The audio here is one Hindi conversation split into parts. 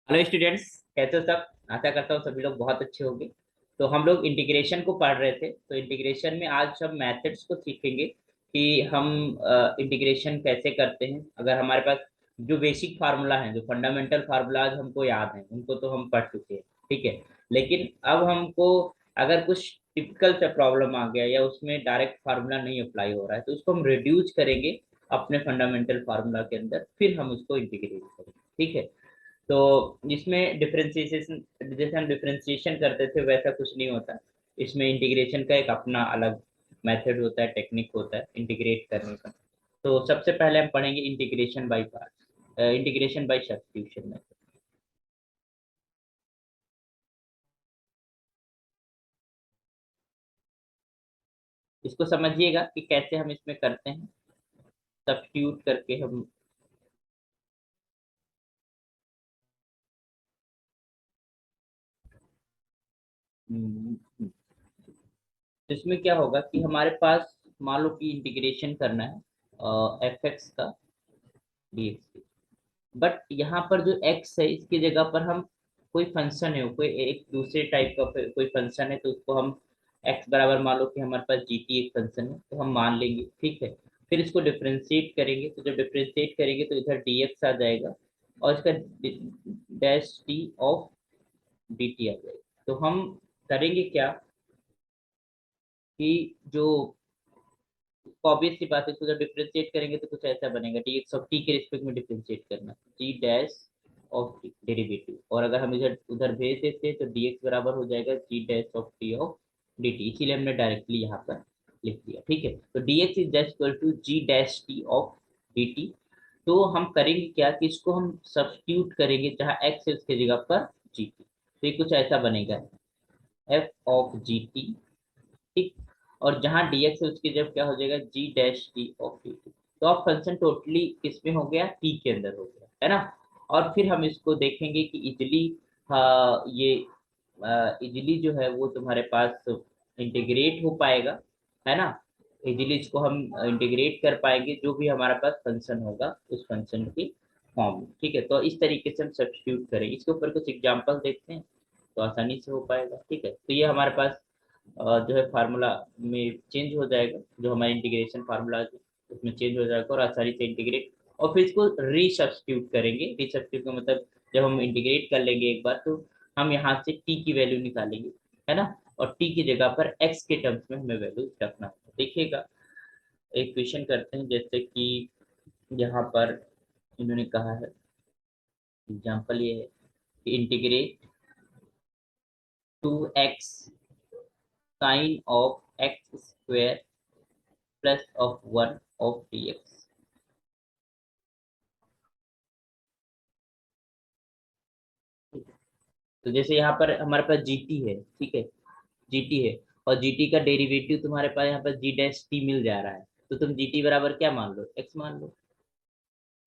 हेलो स्टूडेंट्स, कैसे हो सब। आशा करता हूँ सभी लोग बहुत अच्छे होंगे। तो हम लोग इंटीग्रेशन को पढ़ रहे थे, तो इंटीग्रेशन में आज हम मेथड्स को सीखेंगे कि हम इंटीग्रेशन कैसे करते हैं। अगर हमारे पास जो बेसिक फार्मूला है, जो फंडामेंटल फार्मूलाज हमको याद हैं, उनको तो हम पढ़ चुके हैं, ठीक है। लेकिन अब हमको अगर कुछ टिपिकल सा प्रॉब्लम आ गया या उसमें डायरेक्ट फार्मूला नहीं अप्लाई हो रहा है, तो उसको हम रिड्यूस करेंगे अपने फंडामेंटल फार्मूला के अंदर, फिर हम उसको इंटीग्रेट करेंगे, ठीक है। तो इसमें डिफरेंशिएशन, जैसे हम डिफरेंशिएशन करते थे वैसा कुछ नहीं होता। इसमें इंटीग्रेशन का एक अपना अलग मेथड होता है, टेक्निक होता है इंटीग्रेट करने का। तो सबसे पहले हम पढ़ेंगे integration by parts, integration by substitution method. इसको समझिएगा कि कैसे हम इसमें करते हैं, सब्स्टिट्यूट करके हम। हम्म, इसमें क्या होगा कि हमारे पास मान लो कि इंटीग्रेशन करना है एफ एक्स का dx। बट यहाँ पर जो x है, इसकी जगह पर हम कोई फंक्शन है, कोई एक दूसरे टाइप का कोई फंक्शन है, तो उसको हम x बराबर मान लो कि हमारे पास gt एक फंक्शन है, तो हम मान लेंगे, ठीक है। फिर इसको डिफरेंशिएट करेंगे, तो जब डिफरेंशिएट करेंगे तो इधर dx आ जाएगा और इसका डैश टी ऑफ dt आ जाएगा। तो हम करेंगे क्या कि जो ऑब्वियस सी बात है, इसको जब डिफरेंशिएट करेंगे तो कुछ ऐसा बनेगा, dx ऑफ t के रिस्पेक्ट में डिफरेंशिएट करना, g dash of t derivative. और अगर हम इधर उधर भेज देते हैं तो dx बराबर हो जाएगा g dash of t of dt। इसीलिए हमने डायरेक्टली यहाँ पर लिख दिया, ठीक है। तो dx is just equal to g dash t of dt। तो हम करेंगे क्या कि इसको हम सब्स्टिट्यूट करेंगे, जहाँ x है उसकी जगह पर gt। तो ये कुछ ऐसा बनेगा, f ऑफ gt, ठीक। और जहां dx है उसकी जब क्या हो जाएगा, g dash t of dt। तो अब फंक्शन टोटली किसमें हो गया, t के अंदर हो गया, है ना। और फिर हम इसको देखेंगे कि इजली, ये इजली जो है वो तुम्हारे पास इंटीग्रेट हो पाएगा, है ना। इजली इसको हम इंटीग्रेट कर पाएंगे जो भी हमारे पास फंक्शन होगा उस फंक्शन की फॉर्म में, ठीक है। तो इस तरीके से हम सब्स्टिट्यूट करेंगे, इसके ऊपर कुछ एग्जांपल देखते हैं तो आसानी से हो पाएगा, ठीक है। तो ये हमारे पास जो है फार्मूला में चेंज हो जाएगा, जो हमारे इंटीग्रेशन फार्मूला है उसमें चेंज हो जाएगा और आसानी से इंटीग्रेट। और फिर इसको रीसब्स्टिट्यूट करेंगे। रीसब्स्टिट्यूट का मतलब जब हम इंटीग्रेट कर लेंगे एक बार, तो हम यहाँ से टी की वैल्यू निकालेंगे, है ना। और टी की जगह पर एक्स के टर्म्स में हमें वैल्यू रखना है। देखिएगा, एक क्वेश्चन करते हैं, जैसे कि यहाँ पर इन्होंने कहा है, एग्जाम्पल ये है कि integrate two x sine of x square plus of one of D x. तो जैसे यहाँ पर हमारे पास जीटी है, ठीक है, जीटी है। और जीटी का डेरिवेटिव तुम्हारे पास यहाँ पर जी डैश टी मिल जा रहा है, तो तुम जीटी बराबर क्या मान लो, एक्स मान लो,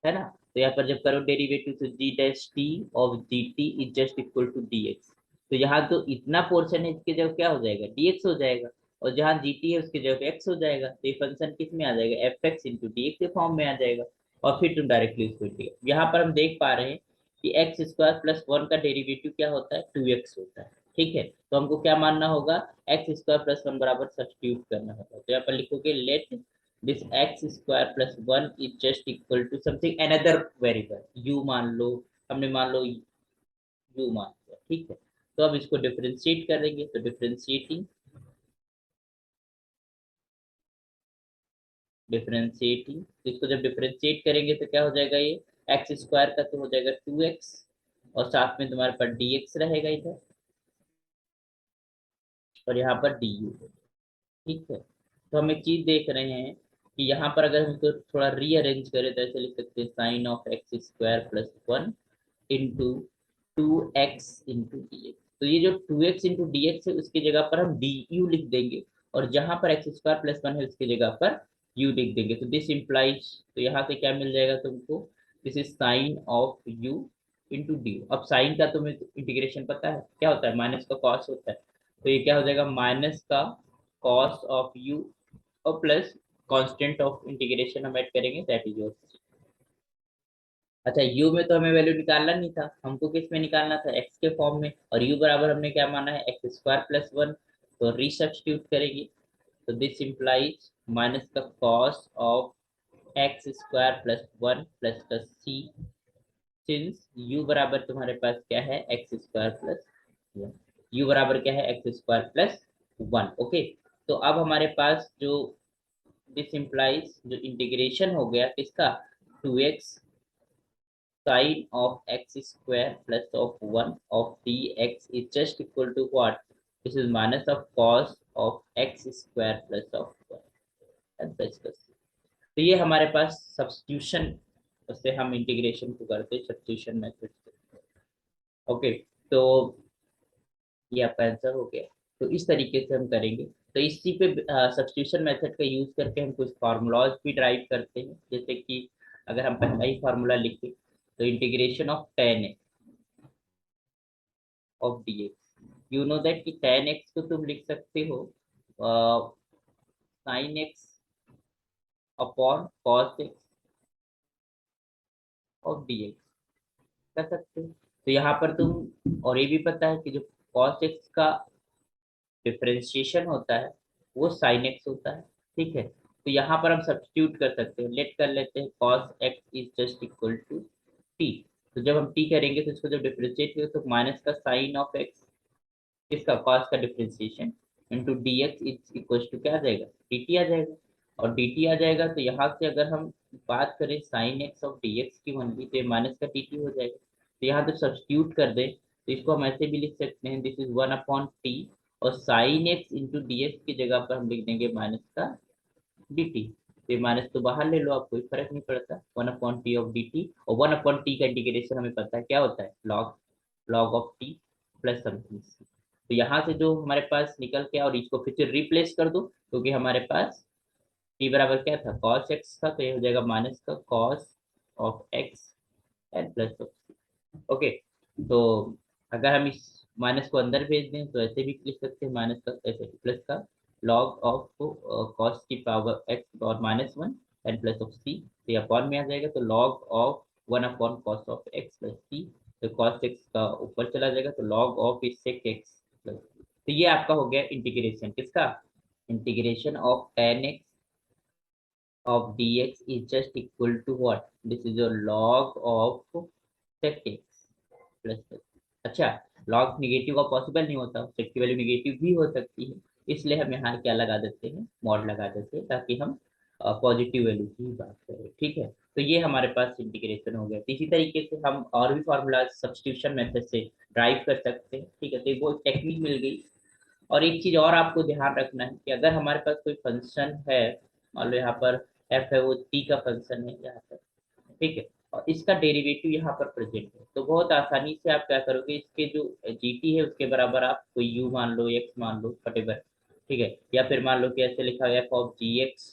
है ना। तो यहाँ पर जब करो डेरिवेटिव तो g dash t of g t is just equal to d x. तो यहाँ तो इतना पोर्शन है, इसके जगह क्या हो जाएगा, डी एक्स हो जाएगा। और जहाँ जी टी है उसके जगह एक्स हो जाएगा, तो ये फंक्शन किस में आ जाएगा, F x into d x के फॉर्म में आ जाएगा। और फिर तुम डायरेक्टली उसको इंटीग्रेट, यहाँ पर हम देख पा रहे हैं कि एक्स स्क्वायर प्लस वन का डेरिवेटिव क्या होता है, टू एक्स होता है, ठीक है। तो हमको क्या मानना होगा, एक्स स्क्वायर प्लस वन बराबर सब्स्टिट्यूट करना होगा। तो यहाँ पर लिखोगे let this x square plus one is just equal to something another variable, u मान लो, हमने मान लो यू मान लिया, ठीक है। तो अब इसको डिफरेंशिएट करेंगे, तो डिफरेंशिएटिंग, इसको जब डिफरेंशिएट करेंगे तो क्या हो जाएगा, ये एक्स स्क्वायर का तो हो जाएगा टू एक्स, और साथ में तुम्हारे पास डी एक्स रहेगा इधर, और यहाँ पर डी यू, ठीक है। तो हम एक चीज देख रहे हैं कि यहाँ पर अगर हम इसको थोड़ा रीअरेंज करें तो ऐसे लिख सकते हैं sine of x square plus one into two x into d x. तो ये जो two x into d x है उसकी जगह पर हम डी यू लिख देंगे, और जहां पर एक्स स्क्वायर प्लस वन है उसकी जगह पर यू लिख देंगे। तो दिस इम्प्लाइज, तो यहाँ से क्या मिल जाएगा तुमको, this is sine of you into D you. अब साइन का तुम्हें इंटीग्रेशन पता है क्या होता है, माइनस का कॉस होता है। तो ये क्या हो जाएगा, माइनस का कॉस ऑफ यू और प्लस कांस्टेंट ऑफ इंटीग्रेशन हम ऐड करेंगे, दैट इज योर अच्छा, u में तो हमें वैल्यू निकालना नहीं था, हमको किस में निकालना था, x के फॉर्म में, और u बराबर हमने क्या माना है, एक्स स्क्वायर प्लस वन। तो रिसब्स्टिट्यूट करेंगे, तो दिस इम्प्लाइज माइनस का cos of x square plus one plus का सी, सिंस u बराबर तुम्हारे पास क्या है, x square plus one, u बराबर क्या है, x square plus one. Okay, तो अब हमारे पास जो दिस इम्प्लाइज जो इंटीग्रेशन हो गया किसका, 2x sin of x square plus of 1 of dx is just equal to what? This is minus of cos of x square plus of 1 and plus plus। तो ये हमारे पास सब्स्टिट्यूशन से हम इंटीग्रेशन को करते हैं, सब्स्टिट्यूशन मेथड से। ओके, तो ये आपका आंसर हो गया। तो इस तरीके से हम करेंगे। तो इसी पे सब्स्टिट्यूशन मेथड का यूज करके हम कुछ फार्मूलाज भी ड्राइव करते हैं, जैसे कि अगर हम पहला ही फार्मूला लिखें, तो integration of ten of dx, you know that कि tan x को तुम लिख सकते हो sin x upon cos x of dx, कर सकते हो। तो यहाँ पर तुम, और ये भी पता है कि जो cos x का डिफरेंशिएशन होता है वो sin x होता है, ठीक है। तो यहाँ पर हम सब्स्टिट्यूट कर सकते हैं, लेट कर लेते हैं cos x is just equal to t। तो जब हम t करेंगे तो इसको जब डिफरेंशिएट करेंगे तो माइनस का साइन ऑफ x, इसका कॉस का differentiation into d x is equal to क्या आ जाएगा, डी टी आ जाएगा। और डी टी आ जाएगा तो यहाँ से अगर हम बात करें sine x of D x की बनगी तो ये माइनस का डी टी हो जाएगा। तो यहाँ तो सब्स्टिट्यूट कर दें तो इसको हम ऐसे भी लिख सकते हैं, this is one upon t, और sine x into d x की जगह पर हम लिख देंगे माइनस का डी टी। तो माइनस तो बाहर ले लो, आप कोई फर्क नहीं पड़ता, one upon T of D T, और वन अपॉन टी का इंटीग्रेशन हमें पता है क्या होता है, log log of T plus something. तो यहाँ से जो हमारे पास निकल के, और इसको फिर से रिप्लेस कर दो, क्योंकि हमारे पास t बराबर क्या था, cos x था, तो ये हो जाएगा माइनस का cos of x and plus of. Okay, तो अगर हम इस माइनस को अंदर भेज दें तो ऐसे भी लिख सकते हैं, माइनस का ऐसे प्लस का लॉग ऑफ cos की पावर x और minus one and plus of c, तो ये अपॉन में आ जाएगा, तो log of one upon cos of x plus c, तो cos x का ऊपर चला जाएगा, तो लॉग ऑफ इस sec x प्लस। तो ये आपका हो गया इंटीग्रेशन किसका, integration of tan x of dx is just equal to what, this is a log of sec x plus plus. अच्छा, लॉग निगेटिव का पॉसिबल नहीं होता, सेक की वैल्यू निगेटिव भी हो सकती है, इसलिए हम यहाँ क्या लगा देते हैं, मॉड लगा देते हैं, ताकि हम पॉजिटिव वैल्यू की बात करें, ठीक है। तो ये हमारे पास इंटीग्रेशन हो गया। तो इसी तरीके से हम और भी फार्मूला सब्स्टिट्यूशन मेथड से ड्राइव कर सकते हैं, ठीक है। तो वो टेक्निक मिल गई। और एक चीज और आपको ध्यान रखना है कि अगर हमारे पास कोई फंक्शन है, मान लो यहाँ पर एफ है, वो टी का फंक्शन है यहाँ पर, ठीक है, और इसका डेरिवेटिव यहाँ पर प्रेजेंट है, तो बहुत आसानी से आप क्या करोगे, इसके जो जी टी है उसके बराबर आप कोई यू मान लो, एक्स मान लो, वटेवर, ठीक है, या फिर मान लो कि ऐसे लिखा हुआ है एफ ऑफ जी एक्स,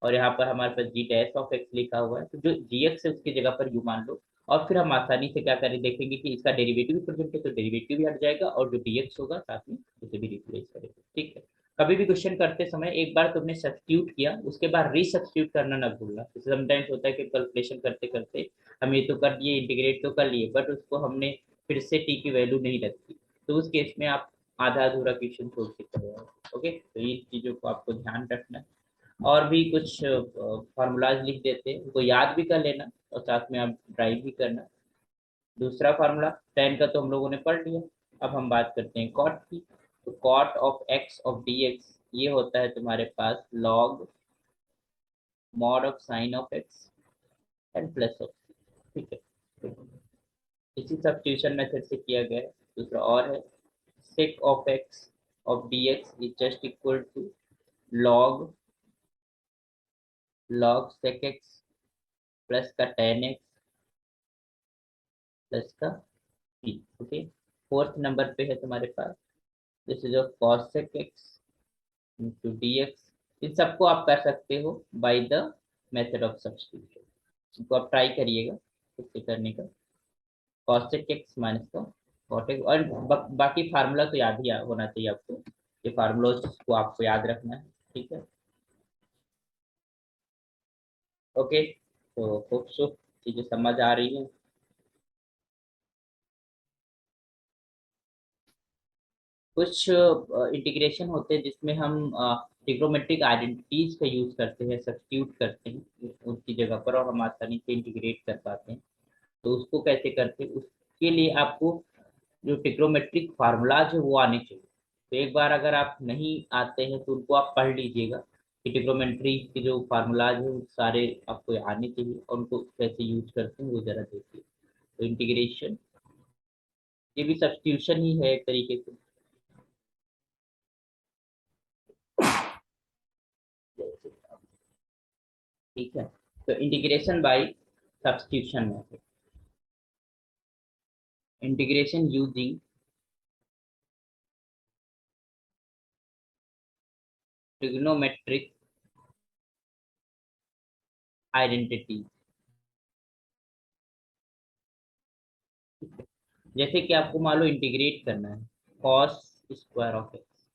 और यहाँ पर हमारे पास जी डैश ऑफ एक्स लिखा हुआ है, तो जो जी एक्स है उसकी जगह पर यू मान लो, और फिर हम आसानी से क्या करें, देखेंगे कि इसका डेरिवेटिव भी प्रेजेंट है, तो डेरिवेटिव भी हट जाएगा, और जो डीएक्स होगा साथ में उसे भी रिप्लेस करेंगे, ठीक है। कभी भी क्वेश्चन करते समय एक बार तुमने सब्स्टिट्यूट किया, उसके बाद रीसब्स्टिट्यूट करना ना भूलना। समटाइम्स होता है कि कैलकुलेशन करते करते हम ये तो कर लिए, इंटीग्रेट तो कर लिए, बट उसको हमने फिर से टी की वैल्यू नहीं रखी, तो उस केस में आप आधा अधूरा क्वेश्चन छोड़ के चले जाओ। ओके, तो ये चीज़ों को आपको ध्यान रखना है। और भी कुछ फार्मूलाज लिख देते हैं, उनको याद भी कर लेना और साथ में आप ड्राइव भी करना। दूसरा फार्मूला tan का तो हम लोगों ने पढ़ लिया। अब हम बात करते हैं cot की। तो cot of x of dx ये होता है तुम्हारे पास log mod of sin of x and plus of, ठीक है। तो इसी सब्स्टिट्यूशन मेथड से किया गया है। दूसरा और है sec of x of dx is just equal to log log sec x plus का tan x प्लस का p। ओके, फोर्थ नंबर पे है तुम्हारे पास, this is of cos sec x into dx। इन सबको आप कर सकते हो by the method of substitution. इनको आप ट्राई करिएगा इससे करने का, cos sec x माइनस का cot x, और बाकी फार्मूला तो याद ही होना चाहिए आपको, ये फार्मूला को आपको याद रखना है, ठीक है। ओके, तो होप सो चीजें समझ आ रही है? कुछ इंटीग्रेशन होते हैं जिसमें हम ट्रिग्नोमेट्रिक आइडेंटिटीज का यूज करते हैं, सब्स्टिट्यूट करते हैं उनकी जगह पर, और हम आसानी से इंटीग्रेट कर पाते हैं। तो उसको कैसे करते हैं, उसके लिए आपको जो ट्रिग्नोमेट्रिक फार्मूलाज है वो आने चाहिए। तो एक बार अगर आप नहीं आते हैं तो उनको आप पढ़ लीजिएगा कि ट्रिग्नोमेट्री के जो फार्मूलाज है वो सारे आपको आने चाहिए, और उनको कैसे यूज करते हैं वो जरा देखिए। तो इंटीग्रेशन ये भी सब्स्टिट्यूशन ही है एक तरीके से। ठीक है, तो integration by substitution method, integration using trigonometric identity. जैसे कि आपको मान लो इंटीग्रेट करना है कॉस स्क्वायर ऑफ एक्स।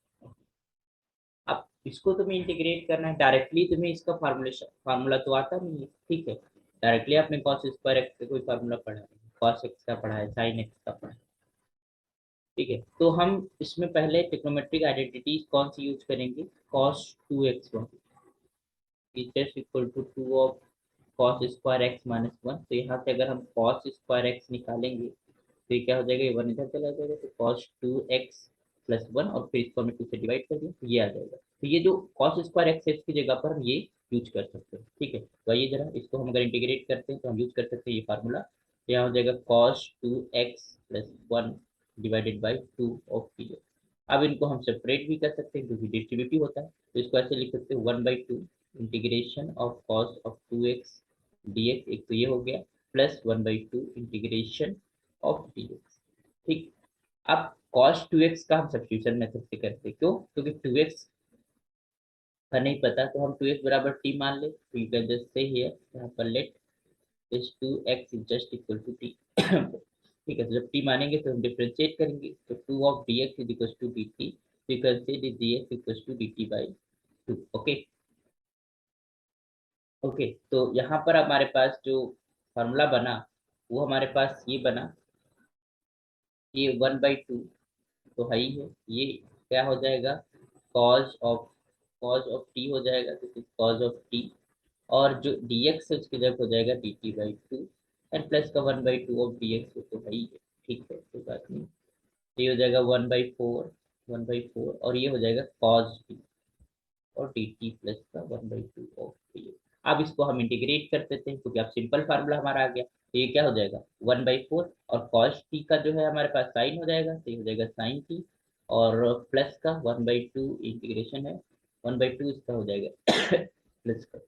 अब इसको तुम्हें इंटीग्रेट करना है, डायरेक्टली तुम्हें इसका फार्मूला तो आता नहीं है, ठीक है। डायरेक्टली आपने कॉस स्क्वायर एक्स का कोई फार्मूला पढ़ा है, कॉस एक्स का पढ़ा है, साइन एक्स का पढ़ा है, ठीक है। तो हम इसमें पहले ट्रिग्नोमेट्रिक आइडेंटिटीज कौन सी यूज करेंगे, cos 2x1 is equal to 2 of cos square x minus 1। तो यहाँ से अगर हम कॉस स्क्वायर एक्स निकालेंगे तो ये क्या हो जाएगा, ये 1 इधर चला जाएगा, तो कॉस 2x प्लस 1, और फिर इसको हमने 2 से डिवाइड कर दिया तो ये आ जाएगा। तो ये जो कॉस स्क्वायर एक्स है इसकी जगह पर हम ये यूज कर सकते हैं, ठीक है। तो आइए जरा इसको हम अगर इंटीग्रेट करते हैं तो हम यूज कर सकते हैं ये फार्मूला। तो यहाँ हो जाएगा cos 2x plus 1 divided by 2 of T. अब इनको हम सेपरेट भी कर सकते हैं क्योंकि डिस्ट्रीब्यूटिव होता है, तो इसको ऐसे लिख सकते हैं 1/2 integration of cos of 2x dx, एक तो ये हो गया, प्लस 1/2 इंटीग्रेशन ऑफ dx, ठीक। अब cos 2x का हम सब्स्टिट्यूशन मेथड से करते हैं, क्यों, क्योंकि 2x का नहीं पता, तो हम 2x बराबर t मान ले, तो you can just say here यहाँ पर let this 2x is just equal to t। ठीक है, तो जब t मानेंगे तो हम डिफरेंशिएट करेंगे, तो 2 of dx is equal to dt, तो you can say dx equal to dt by 2। Okay, okay, तो यहाँ पर हमारे पास जो फॉर्मूला बना वो हमारे पास ये बना, ये 1/2 तो है ही है, ये क्या हो जाएगा, कॉज ऑफ टी हो जाएगा, तो कॉज ऑफ टी, और जो dx है उसकी जगह हो जाएगा dt/2, एंड प्लस का 1/2 ऑफ dx तो है ही है, ठीक है, कोई बात नहीं। तो ये हो जाएगा 1/4, और ये हो जाएगा कॉज टी, और dt प्लस का 1/2 ऑफ टी। अब इसको हम इंटीग्रेट कर देते हैं क्योंकि अब सिंपल फार्मूला हमारा आ गया, तो ये क्या हो जाएगा 1/4, और कॉस टी का जो है हमारे पास साइन हो जाएगा, तो ये हो जाएगा साइन टी, और प्लस का 1/2 इंटीग्रेशन है, 1/2 इसका हो जाएगा प्लस का,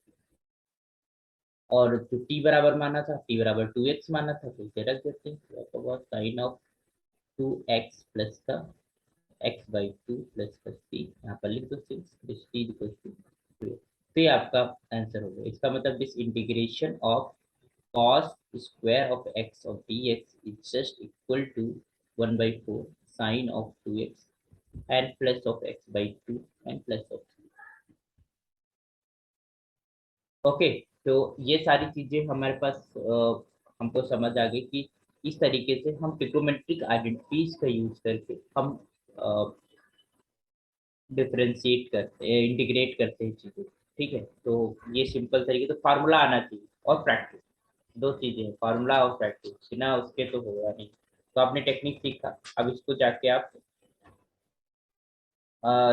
और जो टी बराबर माना था, टी बराबर 2x माना था, तो इसे रख देते हैं, तो आपका बहुत साइन ऑफ 2x प्लस का x/2 प्लस का c, यहाँ पर लिख दो since this t equal to 2। तो ये आपका आंसर हो गया, इसका मतलब this integration of cos square of x of dx is just equal to 1/4 sine of 2x and plus of x/2 and plus of 3। Okay, तो ये सारी चीजें हमारे पास हमको समझ आ गई कि इस तरीके से हम ट्रिग्नोमेट्रिक आइडेंटिटीज का यूज करके हम डिफरेंशिएट करते हैं, इंटीग्रेट करते हैं चीजें, ठीक है। तो ये सिंपल तरीके, तो फार्मूला आना चाहिए और प्रैक्टिस, दो चीजें हैं, फार्मूला और प्रैक्टिस, बिना उसके तो होगा नहीं। तो आपने टेक्निक सीखा, अब इसको जाके आप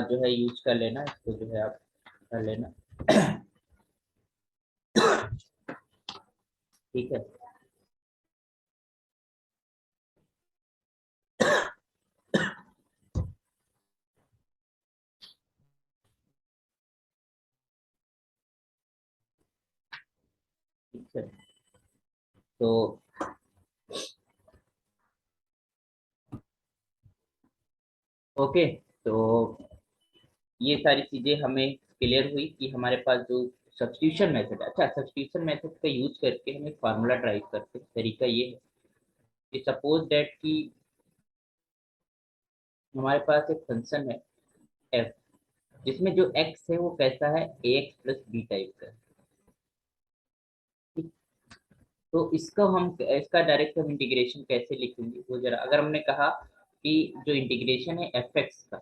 जो है यूज कर लेना, इसको जो है आप कर लेना। ठीक है, ठीक है, तो ओके, तो ये सारी चीजें हमें क्लियर हुई कि हमारे पास जो सब्स्टिट्यूशन मेथड है, अच्छा सब्स्टिट्यूशन मेथड का यूज करके हम एक फार्मूला ड्राइव करते हैं, तरीका ये है कि सपोज दैट कि हमारे पास एक फंक्शन है f, जिसमें जो x है वो कैसा है, ax प्लस बी टाइप का है, ठीक? तो इसका डायरेक्ट हम इंटीग्रेशन कैसे लिखेंगे वो जरा, अगर हमने कहा कि जो इंटीग्रेशन है एफ एक्स का,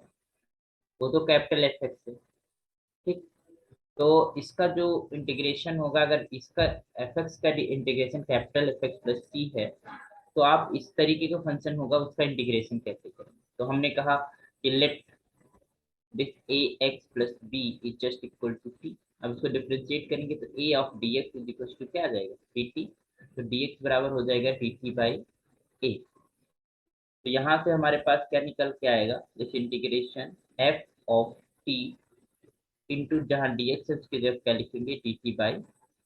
वो तो कैपिटल एफ एक्स है, ठीक। तो इसका जो इंटीग्रेशन होगा, अगर इसका एफ एक्स का integration capital f x plus c है, तो आप इस तरीके का फंक्शन होगा उसका इंटीग्रेशन कैसे करेंगे। तो हमने कहा कि let this a x plus b is just equal to t. अब इसको डिफ्रेंशिएट करेंगे तो a of D x is equal to क्या आ जाएगा, डी टी। तो डी एक्स बराबर हो जाएगा डी टी बाई ए। तो यहाँ से हमारे पास क्या निकल के आएगा, this integration F of T into जहाँ डी एक्स उसकी जगह क्या लिखेंगे, डी टी बाई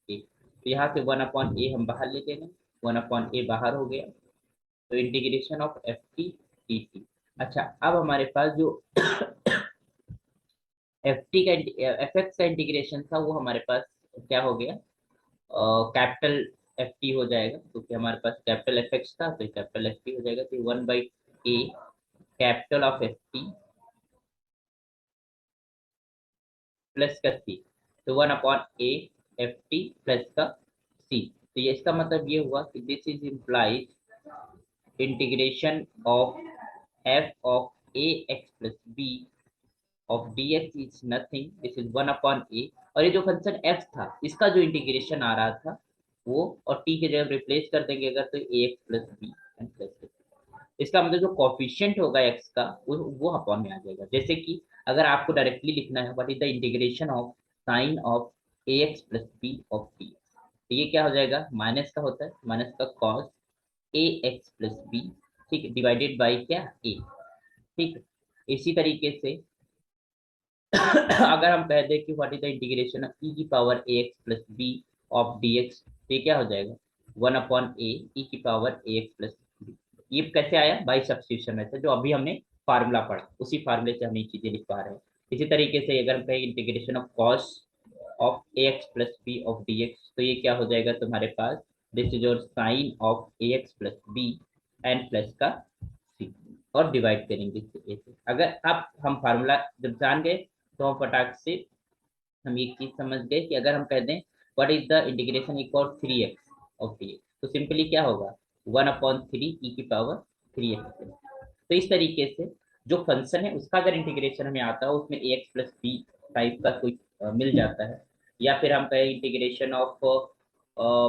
ए। तो यहाँ से वन अपॉन ए हम बाहर ले लेंगे, वन अपॉन ए बाहर हो गया। तो integration of F T D T. अच्छा, अब हमारे पास जो एफ टी का एफ एक्स का इंटीग्रेशन था वो हमारे पास क्या हो गया, कैपिटल एफ टी हो जाएगा, क्योंकि हमारे पास कैपिटल एफ एक्स था तो कैपिटल एफ टी हो जाएगा। तो one by a capital of F T plus का सी। तो one upon a F T plus का सी। तो ये इसका मतलब ये हुआ कि this is implies integration of F of a x plus B of dx is nothing, this is one upon a. और ये जो फंक्शन f था इसका जो इंटीग्रेशन आ रहा था वो, और t के जगह रिप्लेस कर देंगे अगर, तो a x plus B and plus. इसका मतलब जो कॉफिशिएंट होगा x का वो अपॉन में आ जाएगा। जैसे कि अगर आपको डायरेक्टली लिखना है what is the integration of sine of a x plus B of t, तो ये क्या हो जाएगा, माइनस का होता है, माइनस का cos A x plus B, ठीक, डिवाइडेड बाई क्या, ए, ठीक। इसी तरीके से अगर हम कह दें कि what is the integration of e की power a x plus B of D x, तो ये क्या हो जाएगा, वन अपॉन ए ई की power a x plus B. ये कैसे आया, बाई सब्स्टिट्यूशन में से, जो अभी हमने फार्मूला पढ़ा उसी फार्मूले से हम ये चीजें लिख पा रहे हैं। इसी तरीके से अगर हम कहें integration of cos of a x plus B of D x, तो ये क्या हो जाएगा तुम्हारे पास, this is your sine of a x plus B and plus का सी, और डिवाइड करेंगे इसे a से। अगर अब हम फार्मूला जब जान गए तो हम फटाक से हम एक चीज समझ गए कि अगर हम कह दें what is the integration equal three x of D x, तो सिंपली क्या होगा, वन अपॉन थ्री ई की पावर थ्री एक्स। तो इस तरीके से जो फंक्शन है उसका अगर इंटीग्रेशन हमें आता है उसमें ए एक्स प्लस बी टाइप का कोई मिल जाता है, या फिर हम कहें इंटीग्रेशन ऑफ,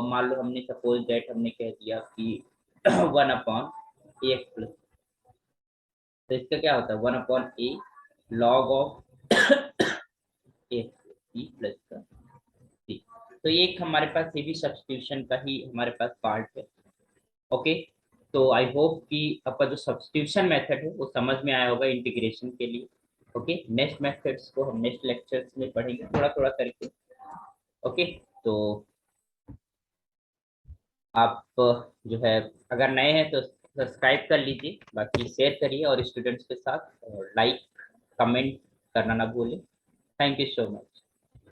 मान लो हमने सपोज दैट हमने कह दिया कि वन अपॉन ए एक्स प्लस, तो इसका क्या होता है, one upon A log of A B plus का सी। तो ये एक हमारे पास ये भी सब्स्टिट्यूशन का ही हमारे पास पार्ट है। ओके, तो आई होप कि आपका जो सब्स्टिट्यूशन मेथड है वो समझ में आया होगा इंटीग्रेशन के लिए। ओके, नेक्स्ट मेथड्स को हम नेक्स्ट लेक्चर्स में पढ़ेंगे थोड़ा थोड़ा करके। ओके, तो आप जो है अगर नए हैं तो सब्सक्राइब कर लीजिए, बाकी शेयर करिए और स्टूडेंट्स के साथ, लाइक कमेंट करना ना भूलें। Thank you so much.